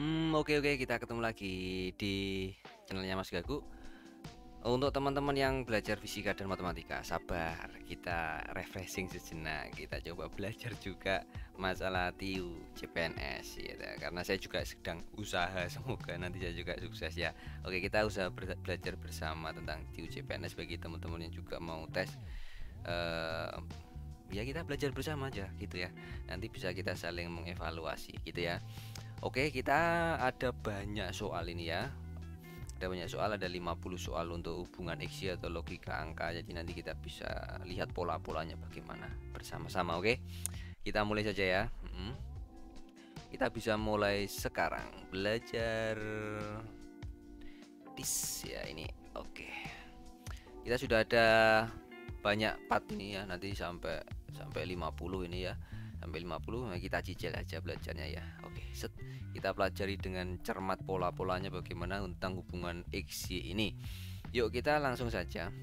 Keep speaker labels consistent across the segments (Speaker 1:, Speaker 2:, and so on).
Speaker 1: Oke, kita ketemu lagi di channelnya Mas Gagu. Untuk teman-teman yang belajar fisika dan matematika, sabar, kita refreshing sejenak. Kita coba belajar juga masalah TIU CPNS ya, karena saya juga sedang usaha, semoga nanti saya juga sukses ya. Oke, kita usaha belajar bersama tentang TIU CPNS bagi teman-teman yang juga mau tes. Ya kita belajar bersama aja gitu ya. Nanti bisa kita saling mengevaluasi gitu ya. Oke, kita ada banyak soal ini ya. Ada banyak soal, ada 50 soal untuk hubungan x atau logika angka. Jadi nanti kita bisa lihat pola-polanya bagaimana bersama-sama. Oke, kita mulai saja ya. Kita bisa mulai sekarang belajar dis ya ini. Oke, kita sudah ada banyak part ini ya. Nanti sampai 50 ini ya, sampai 50. Nah, kita cicil aja belajarnya ya. Oke, set. Kita pelajari dengan cermat pola-polanya bagaimana tentang hubungan x y ini. Yuk kita langsung saja.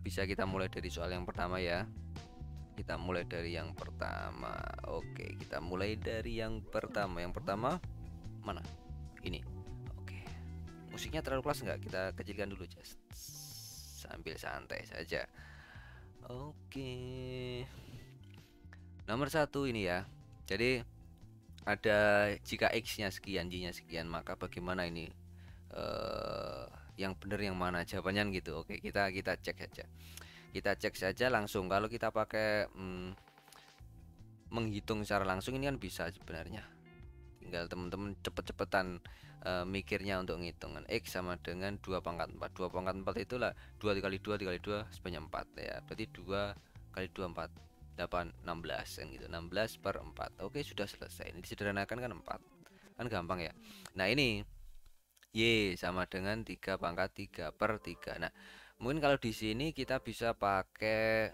Speaker 1: Bisa kita mulai dari soal yang pertama ya. Kita mulai dari yang pertama. Oke, kita mulai dari yang pertama. Yang pertama mana? Ini. Oke. Musiknya terlalu keras nggak? Kita kecilkan dulu just sambil santai saja. Oke. Nomor 1 ini ya. Jadi ada jika x-nya sekian, y-nya sekian, maka bagaimana ini yang benar yang mana jawabannya gitu. Oke, kita cek saja. Kita cek saja langsung. Kalau kita pakai menghitung secara langsung ini kan bisa sebenarnya. Tinggal teman-teman cepet-cepetan mikirnya untuk ngitungan x sama dengan 2 pangkat 4. 2 pangkat 4 itulah 2 dikali 2 dikali 2 sebanyak 4 ya. Berarti 2 kali 2 4. 8 16 kan gitu. 16 per 4. Oke, sudah selesai. Ini disederhanakan kan 4. Kan gampang ya. Nah, ini y sama dengan 3 pangkat 3 per 3. Nah, mungkin kalau di sini kita bisa pakai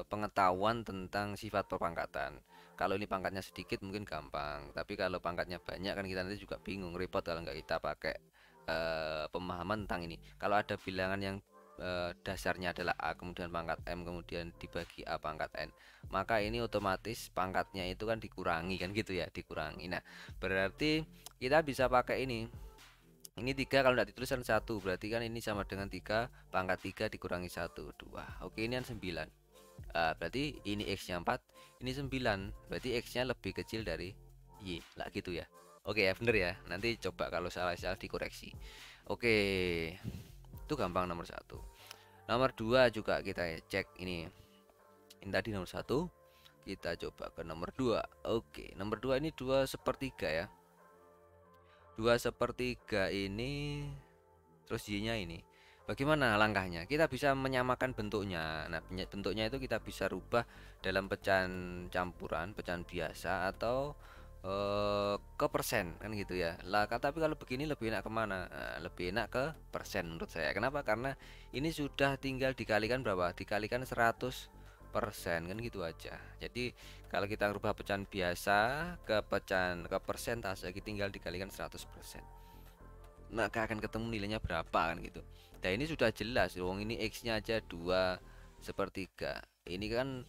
Speaker 1: pengetahuan tentang sifat perpangkatan. Kalau ini pangkatnya sedikit mungkin gampang, tapi kalau pangkatnya banyak kan kita nanti juga bingung, repot kalau nggak kita pakai pemahaman tentang ini. Kalau ada bilangan yang dasarnya adalah A kemudian pangkat M kemudian dibagi A pangkat N, maka ini otomatis pangkatnya itu kan dikurangi kan gitu ya, dikurangi. Nah, berarti kita bisa pakai ini 3 kalau tidak dituliskan 1 berarti kan ini sama dengan 3 pangkat 3 dikurangi 1 2. Oke, ini kan 9. Berarti ini x nya 4, ini 9, berarti x nya lebih kecil dari y lah gitu ya. Oke ya, bener ya, nanti coba kalau salah-salah dikoreksi. Oke, itu gampang nomor 1. Nomor 2 juga kita cek ini tadi nomor 1, kita coba ke nomor 2. Oke, nomor 2 ini 2/3 ya. 2/3 ini terus y nya ini. Bagaimana langkahnya? Kita bisa menyamakan bentuknya. Nah, bentuknya itu kita bisa rubah dalam pecahan campuran, pecahan biasa atau ke persen kan gitu ya. Lah, tapi kalau begini lebih enak kemana? Nah, lebih enak ke persen menurut saya. Kenapa? Karena ini sudah tinggal dikalikan berapa? Dikalikan 100% kan gitu aja. Jadi kalau kita rubah pecahan biasa ke persentase, tinggal dikalikan 100%. Maka akan ketemu nilainya berapa kan gitu. Nah, ini sudah jelas, wong ini x nya aja 2/3. Ini kan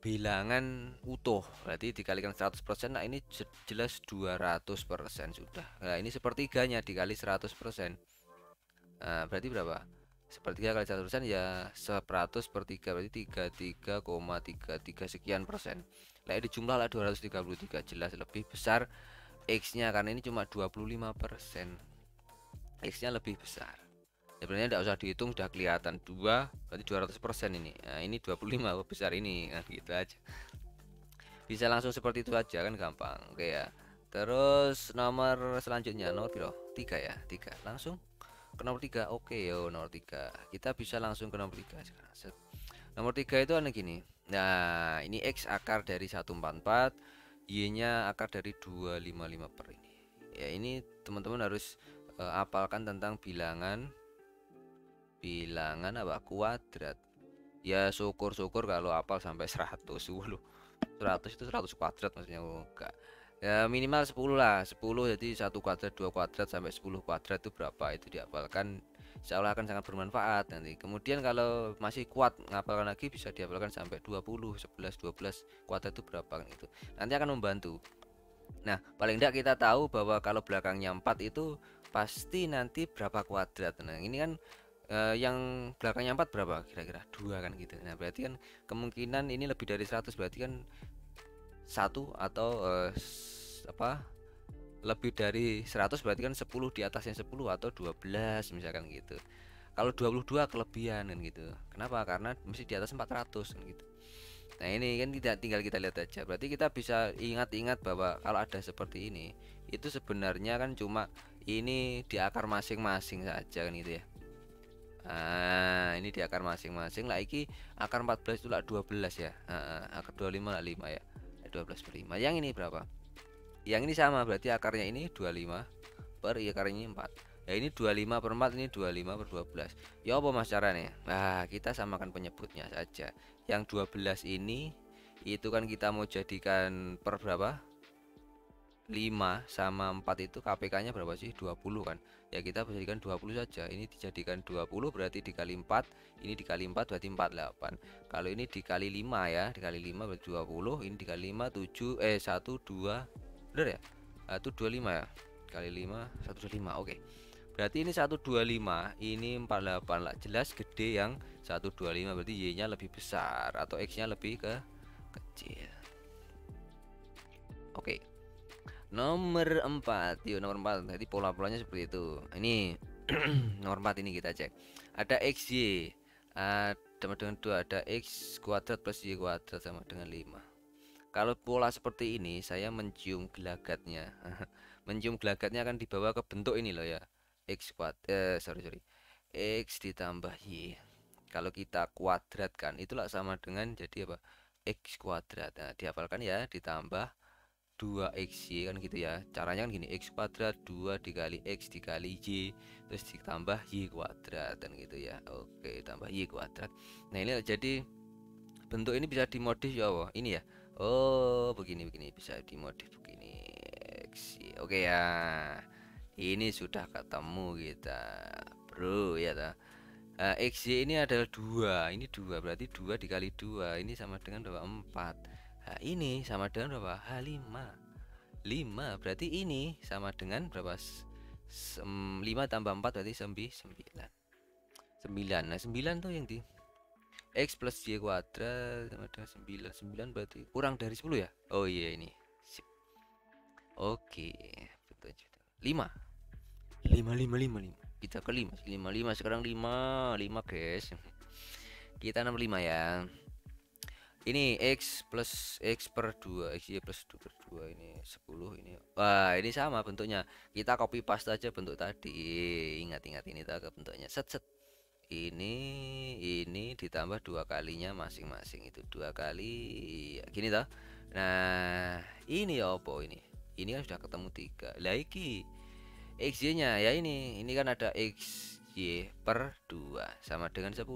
Speaker 1: bilangan utuh, berarti dikalikan 100%. Nah, ini jelas 200% sudah. Nah, ini sepertiganya dikali 100%. Nah, berarti berapa? Sepertiga kali 100% ya 100/3, berarti 33,33 sekian persen. Nah, ini jumlah lah 233, jelas lebih besar x nya karena ini cuma 25%. X nya lebih besar. Sebenarnya tidak usah dihitung, sudah kelihatan 2 berarti 200% ini. Nah, ini 25 besar ini. Nah, gitu aja. Bisa langsung seperti itu aja kan gampang. Oke ya. Terus nomor selanjutnya nomor 3 ya. 3. Langsung ke nomor 3. Oke, yo nomor 3. Kita bisa langsung ke nomor 3 sekarang. Set. Nomor 3 itu ada gini. Nah, ini x akar dari 144, y-nya akar dari 255 per ini. Ya, ini teman-teman harus apalkan tentang bilangan apa kuadrat ya. Syukur-syukur kalau hafal sampai 100. 100 itu 100 kuadrat maksudnya. Enggak ya, minimal 10 lah. 10 jadi 1 kuadrat 2 kuadrat sampai 10 kuadrat itu berapa, itu dihafalkan, insya Allah akan sangat bermanfaat nanti. Kemudian kalau masih kuat ngapalkan lagi bisa dihafalkan sampai 20 11 12 kuadrat itu berapa kan, itu nanti akan membantu. Nah, paling tidak kita tahu bahwa kalau belakangnya 4 itu pasti nanti berapa kuadrat. Nah, ini kan yang belakangnya 4 berapa kira-kira? 2 kan gitu. Nah, berarti kan kemungkinan ini lebih dari 100, berarti kan satu atau apa, lebih dari 100 berarti kan 10 di atasnya 10 atau 12 misalkan gitu. Kalau 22 kelebihan kan gitu. Kenapa? Karena mesti di atas 400 kan gitu. Nah, ini kan tidak, tinggal kita lihat aja. Berarti kita bisa ingat-ingat bahwa kalau ada seperti ini, itu sebenarnya kan cuma ini di akar masing-masing saja kan gitu ya. Ah, ini di akar masing-masing lah, iki akar 14 itu lah 12 ya. Akar 25 lah 5 ya. 12 per 5. Yang ini berapa? Yang ini sama, berarti akarnya ini 25 per akarnya ini 4. Ya ini 25 per 4, ini 25 per 12. Ya apa mas caranya? Nah, kita samakan penyebutnya saja. Yang 12 ini itu kan kita mau jadikan per berapa? 5 sama 4 itu KPK-nya berapa sih? 20 kan. Ya kita jadikan 20 saja. Ini dijadikan 20 berarti dikali 4, ini dikali 4 berarti 48. Kalau ini dikali 5 ya, dikali 5 berarti 20, ini dikali 5 7 1 2. Benar ya? Itu 25 ya. Kali 5 125. Oke. Berarti ini 125, ini 48 lah. Jelas gede yang 125, berarti Y-nya lebih besar atau X-nya lebih ke kecil. Oke. Nomor 4, yuk nomor 4. Jadi pola-polanya seperti itu. Ini nomor 4 ini kita cek. Ada XY sama dengan 2, ada X kuadrat plus Y kuadrat sama dengan 5. Kalau pola seperti ini saya mencium gelagatnya. Mencium gelagatnya akan dibawa ke bentuk ini loh ya. X kuadrat sorry X ditambah Y. Kalau kita kuadratkan itulah sama dengan jadi apa? X kuadrat. Nah, dihafalkan ya, ditambah 2xy kan gitu ya. Caranya kan gini, x kuadrat 2 dikali x dikali y terus ditambah y kuadrat dan gitu ya. Oke, tambah y kuadrat. Nah, ini jadi bentuk ini bisa dimodif ya Allah. Ini ya. Oh, begini bisa dimodif begini. X, Y. Oke ya. Ini sudah ketemu kita, Bro, ya ta. XY ini adalah 2. Ini 2 berarti 2 dikali 2 ini sama dengan berapa? 4. Nah, ini sama dengan berapa? H5. 5 berarti ini sama dengan berapa? 5 tambah 4 berarti 9. 9. Nah, 9 tuh yang di X plus Y kuadrat sama dengan 9. 9 berarti kurang dari 10 ya? Oh iya ini. Sip. Oke, betul. 5. 5. Kita ke 5. 5 sekarang 5 guys. Kita nomor 5 ya. Ini X plus X per 2, XY plus 2 per 2, ini 10 ini. Wah, ini sama bentuknya. Kita copy paste aja bentuk tadi. Ingat ini tak ke bentuknya. Set set. Ini ditambah 2 kalinya masing-masing itu 2 kali ya, gini toh. Nah, ini ya apa ini? Ini kan sudah ketemu 3. Lah iki XY-nya ya ini kan ada XY per 2 sama dengan 10.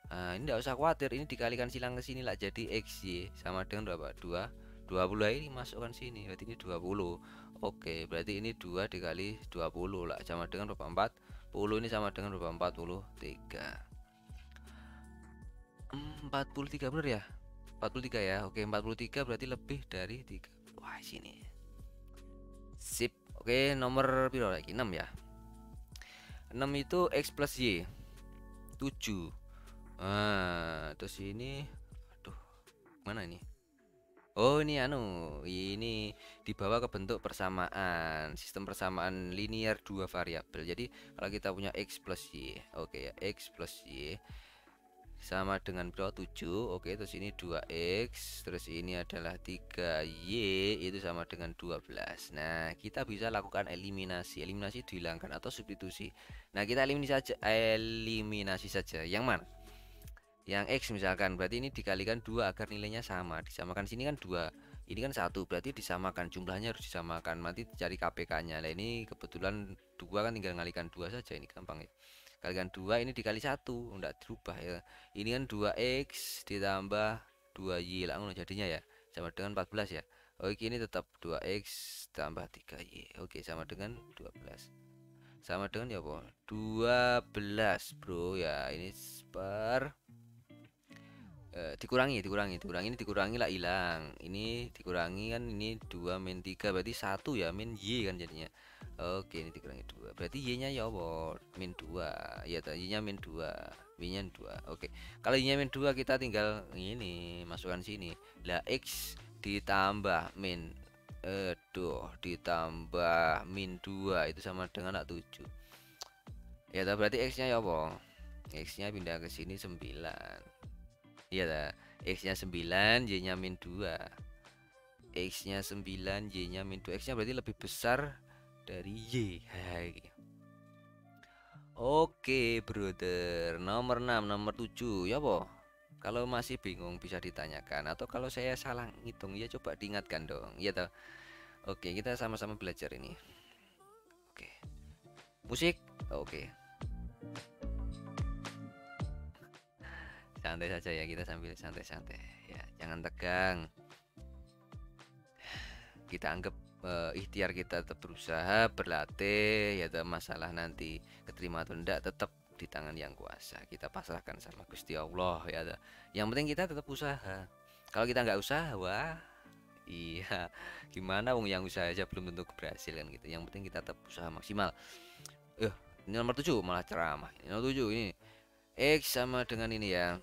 Speaker 1: Nah, ini tidak usah khawatir, ini dikalikan silang ke sini lah jadi XY sama dengan berapa? 20 ini masukkan sini, berarti ini 20. Oke, berarti ini 2 dikali 20 lah sama dengan berapa? 40. Ini sama dengan berapa? 43. 43 bener ya? 43 ya. Oke, 43 berarti lebih dari 3. Wah, sini. Sip. Oke, nomor piro lagi? 6 ya. 6 itu X plus Y 7. Terus ini aduh, mana ini? Oh, ini ini dibawa ke bentuk persamaan, sistem persamaan linear dua variabel. Jadi kalau kita punya X plus Y, oke ya, X plus Y sama dengan berapa? 7. Oke, terus ini 2x, terus ini adalah 3y, itu sama dengan 12. Nah, kita bisa lakukan eliminasi. Eliminasi dihilangkan atau substitusi. Nah, kita eliminasi saja. Yang mana? Yang X misalkan, berarti ini dikalikan 2 agar nilainya sama. Disamakan sini kan 2, ini kan 1, berarti disamakan, jumlahnya harus disamakan. Nanti cari KPK-nya. Nah, ini kebetulan 2 kan tinggal ngalikan 2 saja, ini gampang ya. Kalikan 2 ini dikali 1, enggak berubah ya. Ini kan 2x ditambah 2y langsung jadinya ya. Sama dengan 14 ya. Oke, ini tetap 2x tambah 3y. Oke, sama dengan 12. Sama dengan ya apa? 12, Bro ya. Ini per dikurangi, ini dikurangi lah hilang, ini dikurangi kan, ini 2 min 3 berarti 1 ya, min y kan jadinya. Oke, ini dikurangi 2 berarti y nya ya apa, min 2 ya, y nya min 2, y nya 2. Oke, kalau y nya min 2 kita tinggal ini masukkan sini lah, x ditambah min ditambah min 2 itu sama dengan 7 ya, berarti x nya ya apa, x nya pindah ke sini 9. Iya dah. X-nya 9, Y-nya min 2. X-nya 9, Y-nya min 2. X-nya berarti lebih besar dari Y. Hai. Oke, brother. Nomor 6, nomor 7. Ya, po. Kalau masih bingung bisa ditanyakan, atau kalau saya salah ngitung ya coba diingatkan dong. Iya toh. Oke, kita sama-sama belajar ini. Oke. Musik. Oke. Santai saja ya, kita sambil santai-santai ya, jangan tegang. Kita anggap ikhtiar kita tetap berusaha berlatih ya, masalah nanti keterima atau enggak tetap di tangan yang kuasa, kita pasrahkan sama Gusti Allah ya. Yang penting kita tetap usaha. Kalau kita nggak usaha, wah iya, gimana wong yang usaha aja belum tentu berhasil kan gitu. Yang penting kita tetap usaha maksimal. Ini nomor 7 malah ceramah. Ini nomor 7 ini X sama dengan ini ya,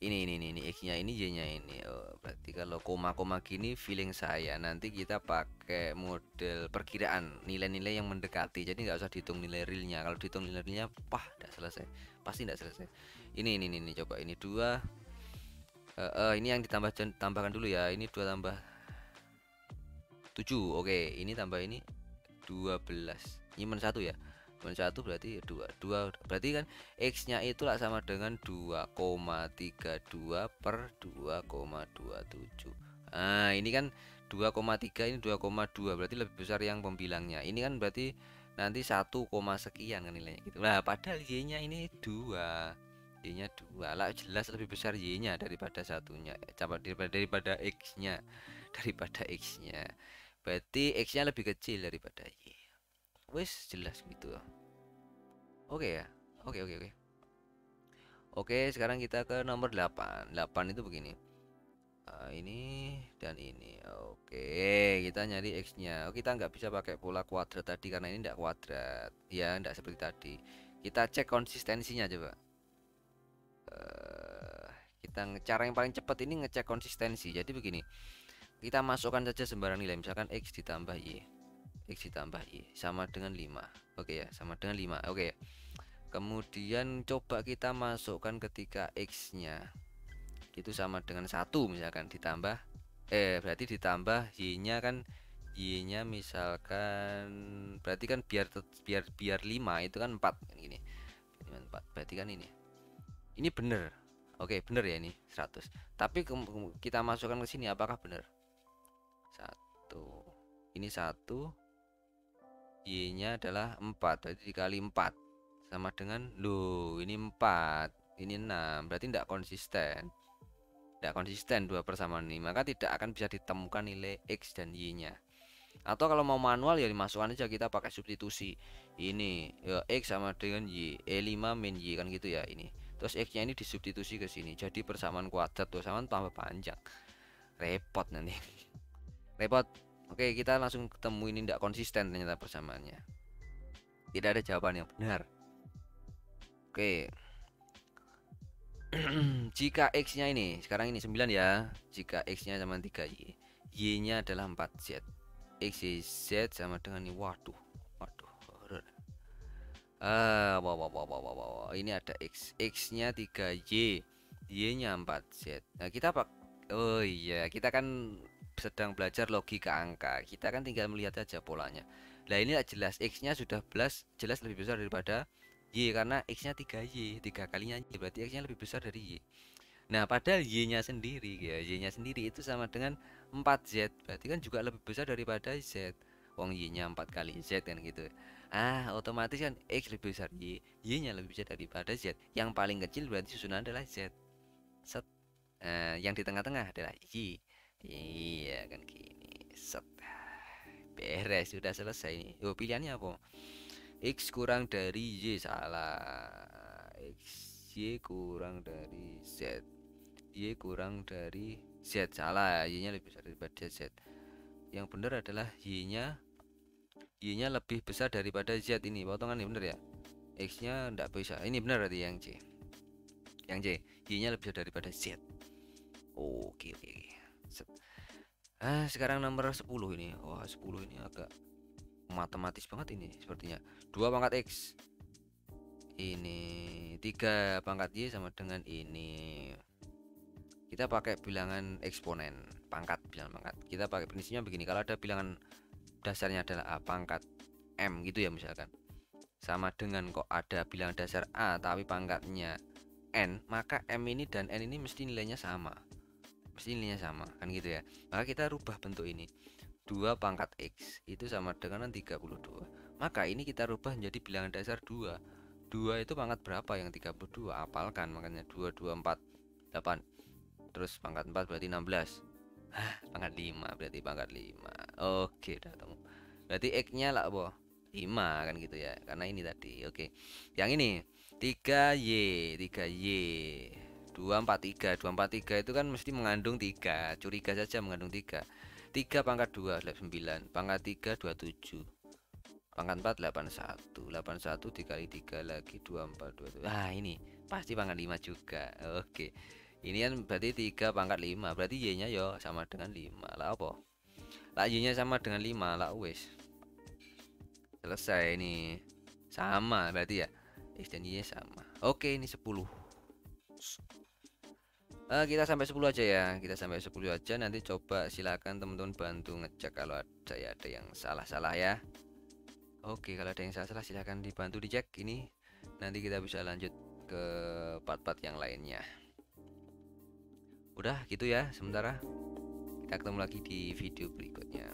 Speaker 1: ini X-nya ini, Y-nya ini. Oh, berarti kalau koma-koma gini feeling saya nanti kita pakai model perkiraan nilai-nilai yang mendekati. Jadi nggak usah dihitung nilai realnya. Kalau dihitung nilai realnya, udah selesai. Pasti nggak selesai. Ini coba ini 2. Ini yang tambahkan dulu ya. Ini 2 tambah 7. Oke, ini tambah ini 12. Nyimpen 1 ya. Min 1 berarti 2 berarti kan X nya itulah sama dengan 2,32 per 2,27. Nah ini kan 2,3, ini 2,2 berarti lebih besar yang pembilangnya. Ini kan berarti nanti 1, sekian kan nilainya gitu. Nah padahal Y nya ini 2, Y nya 2 lah, jelas lebih besar Y nya daripada satunya, daripada X nya, berarti X nya lebih kecil daripada Y. Wes jelas gitu. Oke ya. Oke. Oke, sekarang kita ke nomor 8. 8 itu begini. Ini dan ini. Oke, kita nyari X-nya. Oh, kita nggak bisa pakai pola kuadrat tadi karena ini enggak kuadrat. Ya, enggak seperti tadi. Kita cek konsistensinya coba. Kita cara yang paling cepat ini ngecek konsistensi. Jadi begini. Kita masukkan saja sembarang nilai, misalkan X ditambah Y. X ditambah Y sama dengan 5. Oke ya, sama dengan 5. Oke. Kemudian coba kita masukkan ketika X nya itu sama dengan 1 misalkan, ditambah berarti ditambah Y nya kan, Y nya misalkan berarti kan biar 5 itu kan 4 kan gini. 4 berarti kan ini bener. Oke bener ya, ini 100. Tapi kita masukkan ke sini apakah bener? 1 ini 1, Y nya adalah 4 berarti dikali 4 sama dengan, loh ini 4 ini 6 berarti tidak konsisten. Tidak konsisten 2 persamaan ini, maka tidak akan bisa ditemukan nilai X dan Y nya. Atau kalau mau manual ya dimasukkan aja, kita pakai substitusi. Ini ya, X sama dengan Y, E5 min Y kan gitu ya ini. Terus X nya ini disubstitusi ke sini, jadi persamaan kuadrat, persamaan tambah panjang. Repot nanti. Repot. Oke, kita langsung ketemu ini tidak konsisten ternyata persamaannya. Tidak ada jawaban yang benar. Oke. Jika X-nya ini sekarang ini 9 ya. Jika X-nya sama 3Y, Y-nya adalah 4Z. X Z sama dengan ini. Waduh. Ini ada X. X-nya 3Y, Y-nya 4Z. Nah, kita oh iya, kita kan sedang belajar logika angka. Kita kan tinggal melihat aja polanya. Nah, ini jelas X-nya sudah jelas lebih besar daripada Y karena X-nya 3Y, 3 kalinya Y, berarti X-nya lebih besar dari Y. Nah, padahal Y-nya sendiri ya, Y-nya sendiri itu sama dengan 4Z, berarti kan juga lebih besar daripada Z. Wong Y-nya 4 kali Z kan gitu. Otomatis kan X lebih besar Y, Y-nya lebih besar daripada Z. Yang paling kecil berarti susunan adalah Z. Set. Yang di tengah-tengah adalah Y. Iya kan gini. Set. Beres, sudah selesai nih. Pilihannya apa? X kurang dari Y, salah. X Y kurang dari Z. Y kurang dari Z. Salah, Y nya lebih besar daripada Z. Yang benar adalah Y nya lebih besar daripada Z. Ini potongan ini benar ya. X nya enggak bisa. Ini benar berarti yang C. Yang C, Y nya lebih besar daripada Z. Oke. Sekarang nomor 10 ini. Wah, 10 ini agak matematis banget ini sepertinya. 2 pangkat X. Ini 3 pangkat Y sama dengan ini. Kita pakai bilangan eksponen bilangan pangkat. Kita pakai prinsipnya begini. Kalau ada bilangan dasarnya adalah A pangkat M gitu ya misalkan. Sama dengan kok ada bilangan dasar A tapi pangkatnya N, maka M ini dan N ini mesti nilainya sama. Kan gitu ya. Maka kita rubah bentuk ini. 2 pangkat X itu sama dengan 32. Maka ini kita rubah menjadi bilangan dasar 2. 2 itu pangkat berapa yang 32? Apalkan, makanya 2 2 4 8. Terus pangkat 4 berarti 16. Pangkat 5 berarti pangkat 5. Oke, udah ketemu. Berarti X-nya lah apa? 5 kan gitu ya. Karena ini tadi. Oke. Yang ini 3Y 243 itu kan mesti mengandung 3. Curiga saja mengandung 3. 3 pangkat 2 9. Pangkat 3 27. Pangkat 4 81. 81 dikali 3 lagi 24 27. Ini pasti pangkat 5 juga. Oke. Ini kan berarti 3 pangkat 5. Berarti Y nya yo sama dengan 5. Lah apa? Lah Y nya sama dengan 5. Lah wes. Selesai ini. Sama berarti ya. X dan Y sama. Oke, ini 10. Kita sampai 10 aja ya. Kita sampai 10 aja. Nanti coba silakan teman-teman bantu ngecek kalau ada yang salah-salah ya. Oke, kalau ada yang salah-salah silakan dibantu dicek ini. Nanti kita bisa lanjut ke part-part yang lainnya. Udah gitu ya sementara. Kita ketemu lagi di video berikutnya.